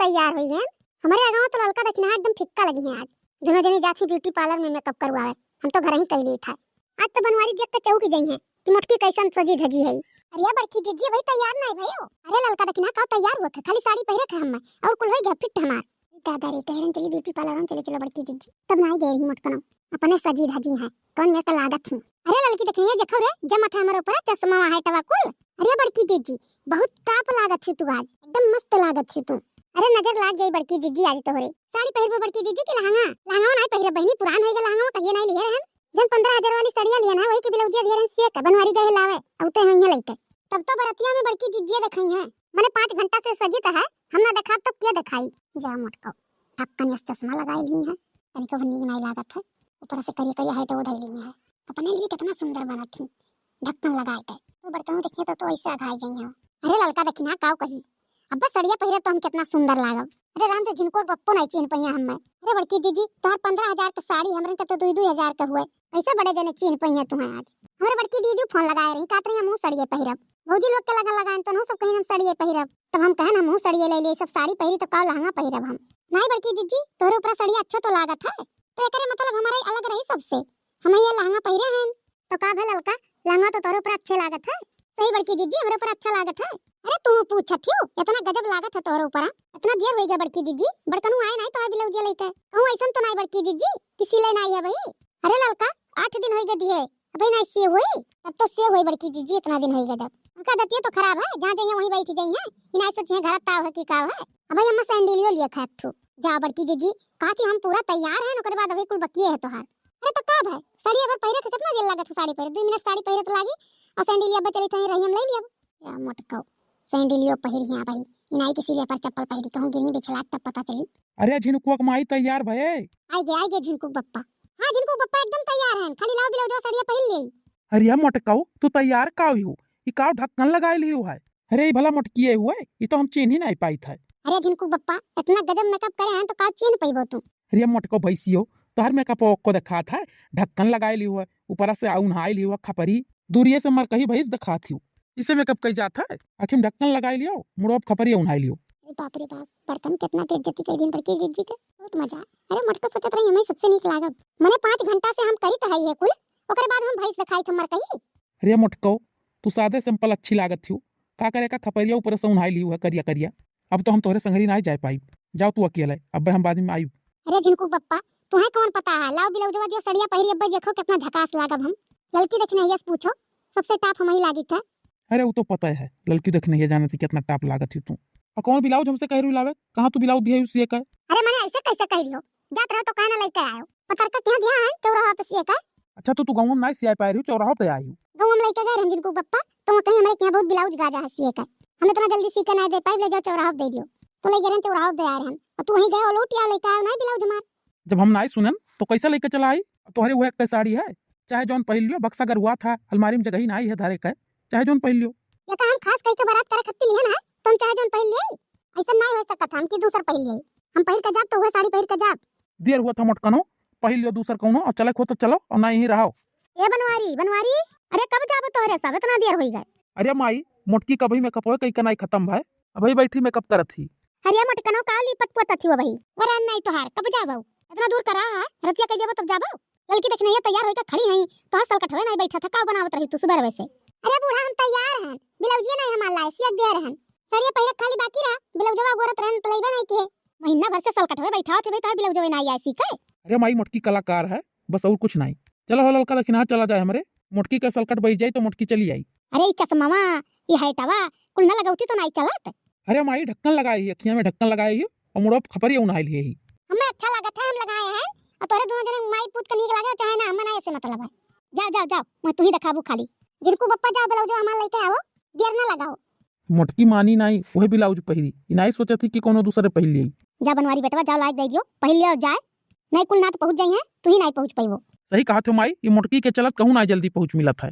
तैयार हुई है। हमारे गांव तो लड़का देखना एकदम फिक्का लगी है आज। दोनों जने जाती ब्यूटी पार्लर में मेकअप करवावे। हम तो घर ही कह ली था। आज तो बनवारी देख के चौकी गई है कि मोटकी कैसन सजी धजी है। अरे बड़की जीजी भाई तैयार नहीं भयो। अरे लड़का देखना का तैयार हुआ था, खाली साड़ी पहने थे हम और कुल हो गया फिट हमार। दादा रे कहरन चली ब्यूटी पार्लर में, चलो चलो बड़की जीजी। तब नहीं गई ही मोटकनो अपने सजी धजी है कौन मेरे का लागत हूं। अरे लड़की देखिए देखो रे जमा था हमारे ऊपर चश्मा है टवा कुल। अरे बड़की जीजी बहुत टाप लागत थी तू आज, एकदम मस्त लागत थी तू। अरे नजर लाग गई बड़की जीजी आज तोहरे। साड़ी पहरबो बड़की जीजी की लहंगा लहंगा नहीं पहरे बहनी, पुरान हो गया लहंगा कहिए नहीं लिए हम। जन 15,000 वाली साड़ियां लिया ना वही के ब्लाउज घेरन से का बनवारी गए लावे औते होइया लइके। तब तो बरतिया में बड़की जीजी दिखाई है। माने 5 घंटा से सजित है हम ना देखा तब क्या दिखाई। जा मोटको ढक्कन चश्मा लगाई ली है तनिको नीक नहीं लागत है। ऊपर से करिए करिए हाइट वो धइली है। अपने लिए कितना सुंदर बना थी ढक्कन लगाए थे। तो बर्तन देखिए तो ऐसे आघाई जाइए। अरे लड़का देखना काव कही अब्बा सड़िया पहरे तो हम कितना सुंदर लागब। अरे राम से जिनको बप्पो नहीं चीन पइया हम। अरे बड़की जीजी तोहर 15,000 का साड़ी हमरे के तो 2-2 का हुए। कैसे बड़े जने चीन पइया तुम्हें आज। हमारे बड़की दीदी फोन लगाए रही कात रही हम सड़िए पहरब। भौजी लोग के लगा लगान तो सब कहीं हम सड़िए पहरब। तब हम कहन हम सड़िए ले ले सब साड़ी पहरी तो का लहंगा पहरब हम। नहीं बड़की जीजी तोहरे ऊपर साड़ी अच्छा तो लागत है तो एकरे मतलब हमारे अलग रही सबसे। हम ये लहंगा पहरे हैं तो का भे ललका लहंगा तो तोहरे ऊपर अच्छे लागत है। सही बड़की जीजी हमरे ऊपर अच्छा लागत है। अरे तू पूछत हो इतना गजब लागत है तोहरे ऊपर। इतना देर हो गया बड़की जीजी बड़कनु आए नहीं तो ब्लाउज लेके कहूं ऐसन तो नहीं बड़की जीजी किसी ले नहीं है भाई। अरे ललका 8 दिन हो गए दिए अबे नहीं से हुई तब तो से हुई बड़की जीजी इतना दिन हो गया जब उनका दतिया तो खराब है जहां जाइए वहीं बैठ जाइए इना सोचे घर ताव है कि काव है। अबे हम सैंडलियो लिया खा थू जा बड़की जीजी काती हम पूरा तैयार है ओकर बाद अभी कुल बकिए है तोहार। अरे तो काब है साड़ी अगर पहरे थे कितना देर लागत है साड़ी पहरे 2 मिनट साड़ी पहरे तो लागी और सैंडलिया अब चली थे रही हम ले लिया या मोटको सैंडलियो पहरी है भाई इनाई किसी ले पर चप्पल पहरी कहूं गिनी बिछलाट तब पता चली। अरे झिनकुआ माई तैयार भये आई गए झिनकू बप्पा। हां झिनकू बप्पा एकदम तैयार हैं खाली लाओ ब्लाउज साड़ियां पहन ले। अरे मोटकाऊ तू तैयार काव हो ई काव ढक्कन लगाए लियो है। अरे भला मोटकिए हुए ये तो हम चीन ही नहीं पाई था। अरे झिनकू बप्पा इतना गजब मेकअप करे हैं तो का चीन पइबो तू। अरे मोटको भैसियो तोहर मेकअप को दिखा था ढक्कन लगाए लियो है ऊपर से उन्हाई लियो खपरी दूरिये से मर कही भैंस दिखा थी इसे मेकअप कई जाता है आखिर ढक्कन लगाए लियो मुड़ो खपरी उन्हाई लियो। अरे बाप रे बाप बर्तन कितना बेइज्जती कर दिन बड़की जीजी के बहुत मजा। अरे मोटको सोचत रही हमें सबसे नीक लागब माने 5 घंटा से हम करी त है कुल ओकर बाद हम भैंस दिखाई थमर कही। अरे मोटको तू सादे सिंपल अच्छी लागत थी का करे का खपरिया ऊपर से उन्हाई लियो है करिया करिया। अब तो हम तोहरे संगरी नहीं जा पाई जाओ तू अकेले अब हम बाद में आई। अरे झिनकू बप्पा तुम्हें कौन पता है लाओ ब्लाउजवा दियो सड़िया पहरी अब देखो कितना झकास लागब हम। लड़की देखने यस पूछो सबसे टॉप हम ही लागी था। अरे वो तो पता है लड़की देखने ये जाने थी कितना टॉप लागत थी तू और कौन ब्लाउज हमसे कह रही लावे कहां तू ब्लाउज दिया उसी का। अरे मैंने ऐसे कैसे कह लियो जात रहो तो कहना लेके आयो पतर का क्या दिया है चौराहा पे से का। अच्छा तो तू गांव में नहीं सिया पाई रही चौराहा पे आई गांव में लेके गए रंजित को बप्पा तो कहीं हमारे यहाँ बहुत ब्लाउज गाजा है सिए का हम इतना जल्दी सी के नहीं दे पाई ले जाओ चौराहा दे दियो तो ले गए चौराहा दे आ रहे हैं और तू वहीं गए और लौट आ लेके आयो नहीं ब्लाउज हमार। जब हम नहीं सुनन तो कैसे लेके चला आई तुम्हारी वो एक साड़ी है चाहे जौन पहन लियो बक्सा अगर हुआ था अलमारी में जगह ही नहीं है धारे का चाहे जौन पहन लियो। ये का हम खास कह के बारात करे खत्ती लिया ना तुम चाहे जौन पहन ले ऐसा नहीं हो सकता हम कि दूसर पहन ले हम पहन के जाब तो वो साड़ी पहन के जाब। देर हुआ था मोटकनो पहन लियो दूसर कौनो और चले खो तो चलो और ना यहीं रहो। ए बनवारी बनवारी अरे कब जाबो तोहरे सब इतना देर हो गए। अरे माई मोटकी कभी मेकअप हो कहीं का नहीं खत्म भाई अभी बैठी मेकअप करत थी। अरे मोटकनो काली पटपट थी वो भाई वरन नहीं तोहार कब जाबो इतना दूर करा है रतिया कह देबो तब जाबो। लड़की देखने ये तैयार होके खड़ी नहीं तो हर साल कठवे नहीं बैठा था का बनावत रही तू सुबह वैसे। अरे बूढ़ा हम तैयार हैं ब्लाउजिए नहीं हमार लाए सिया दे रहन साड़िया पहले खाली बाकी रहा ब्लाउजवा गोरत रहन तो लेबे नहीं के महीना भर से साल कठवे बैठा थे तो ब्लाउजवा नहीं आई सी के। अरे माई मोटकी कलाकार है बस और कुछ नहीं चलो हो लड़का देखना चला जाए हमारे मोटकी का सलकट बैठ जाए तो मोटकी चली आई। अरे चश्मा ये हटावा कुल ना लगाउती तो नहीं चलत। अरे माई ढक्कन लगाई अखियां में ढक्कन लगाई और मुड़ो खपरी उन्हाई लिए ही हमें अच्छा लागत है हम लगाए हैं और तोरे दोनों जने माई पूत के नीक लागे चाहे ना हमें ना ऐसे मतलब है। जाओ जाओ जाओ मैं तू ही दिखाबू खाली जिनको बप्पा जाओ ब्लाउज हमार लेके आओ देर ना लगाओ। मोटकी मानी नहीं वही ब्लाउज पहरी नहीं सोचा थी कि कोनो दूसरे पहन ली। जा बनवारी बेटवा जाओ लाइक दे दियो पहन लियो जाए नहीं कुल ना तो पहुंच जाई है तू ही नहीं पहुंच पाइबो। सही कहा थे माई ये मोटकी के चलत कहूं ना जल्दी पहुंच मिलत है।